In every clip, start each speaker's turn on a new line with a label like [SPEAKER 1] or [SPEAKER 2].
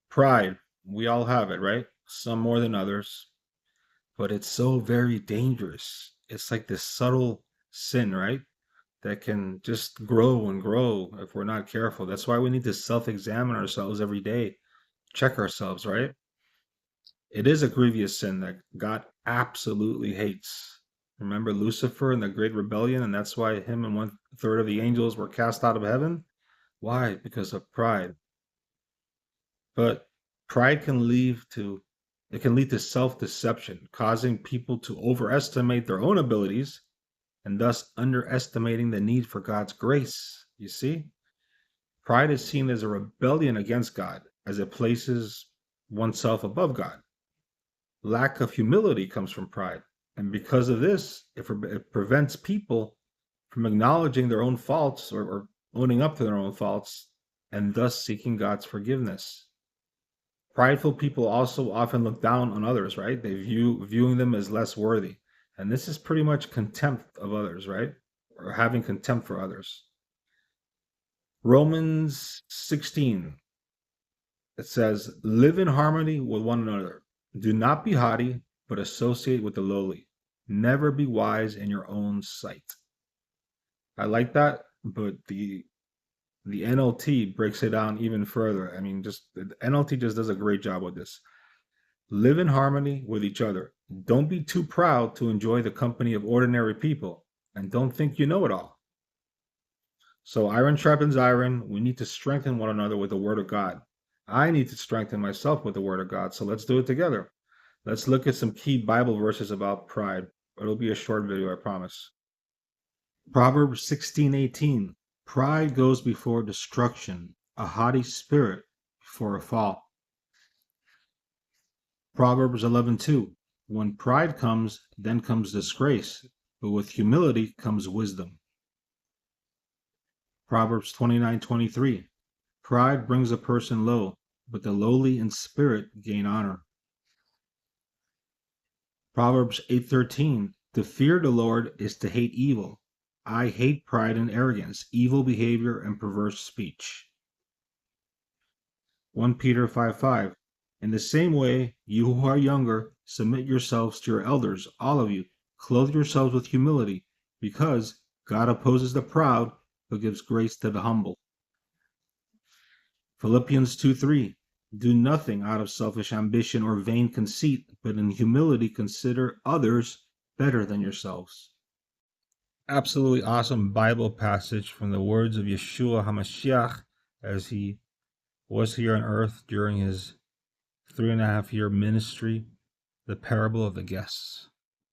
[SPEAKER 1] Pride, we all have it, right? Some more than others, but it's so very dangerous. It's like this subtle sin, right? That can just grow and grow if we're not careful. That's why we need to self-examine ourselves every day, check ourselves, right? It is a grievous sin that God absolutely hates. Remember Lucifer and the great rebellion, and that's why him and one third of the angels were cast out of heaven? Why? Because of pride. But pride can lead to self-deception, causing people to overestimate their own abilities and thus underestimating the need for God's grace. You see? Pride is seen as a rebellion against God, as it places oneself above God. Lack of humility comes from pride. And because of this, it prevents people from acknowledging their own faults or owning up to their own faults and thus seeking God's forgiveness. Prideful people also often look down on others, right? They viewing them as less worthy. And this is pretty much contempt of others, right? Or having contempt for others. Romans 16, it says, live in harmony with one another. Do not be haughty, but associate with the lowly. Never be wise in your own sight. I like that, but the NLT breaks it down even further. I mean, just the NLT just does a great job with this. Live in harmony with each other. Don't be too proud to enjoy the company of ordinary people, and don't think you know it all. So iron sharpens iron. We need to strengthen one another with the word of God. I need to strengthen myself with the word of God. So let's do it together. Let's look at some key Bible verses about pride. It'll be a short video, I promise. Proverbs 16:18. Pride goes before destruction, a haughty spirit before a fall. Proverbs 11:2. When pride comes, then comes disgrace, but with humility comes wisdom. Proverbs 29:23. Pride brings a person low, but the lowly in spirit gain honor. Proverbs 8:13. To fear the Lord is to hate evil. I hate pride and arrogance, evil behavior, and perverse speech. 1 Peter 5:5. In the same way, you who are younger, submit yourselves to your elders, all of you. Clothe yourselves with humility, because God opposes the proud, but gives grace to the humble. Philippians 2:3. Do nothing out of selfish ambition or vain conceit, but in humility consider others better than yourselves. Absolutely awesome Bible passage from the words of Yeshua HaMashiach as he was here on earth during his 3.5 year ministry, the parable of the guests.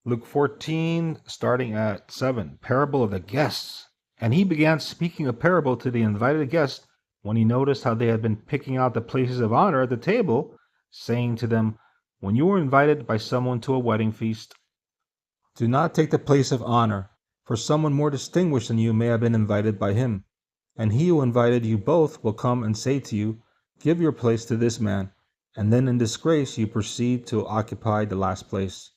[SPEAKER 1] Luke 14, starting at 7, parable of the guests. And he began speaking a parable to the invited guests when he noticed how they had been picking out the places of honor at the table, saying to them, when you are invited by someone to a wedding feast, do not take the place of honor, for someone more distinguished than you may have been invited by him. And he who invited you both will come and say to you, give your place to this man, and then in disgrace you proceed to occupy the last place.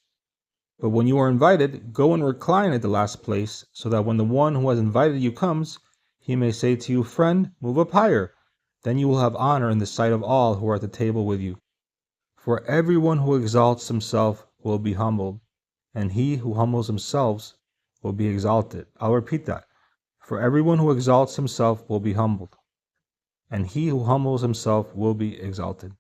[SPEAKER 1] But when you are invited, go and recline at the last place, so that when the one who has invited you comes, he may say to you, friend, move up higher. Then you will have honor in the sight of all who are at the table with you. For everyone who exalts himself will be humbled, and he who humbles himself will be exalted. I'll repeat that. For everyone who exalts himself will be humbled, and he who humbles himself will be exalted.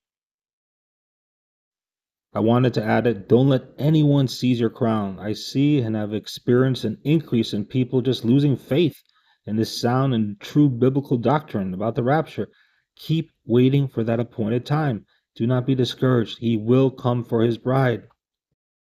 [SPEAKER 1] I wanted to add it, don't let anyone seize your crown. I see and have experienced an increase in people just losing faith in this sound and true biblical doctrine about the rapture. Keep waiting for that appointed time. Do not be discouraged. He will come for his bride.